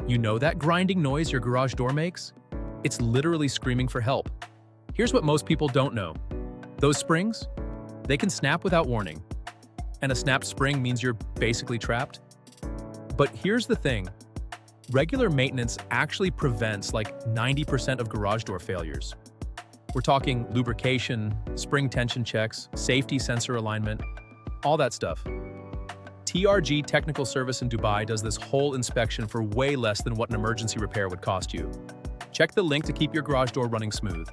You know that grinding noise your garage door makes? It's literally screaming for help. Here's what most people don't know. Those springs, they can snap without warning. And a snapped spring means you're basically trapped. But here's the thing. Regular maintenance actually prevents like 90% of garage door failures. We're talking lubrication, spring tension checks, safety sensor alignment, all that stuff. TRG Technical Service in Dubai does this whole inspection for way less than what an emergency repair would cost you. Check the link to keep your garage door running smooth.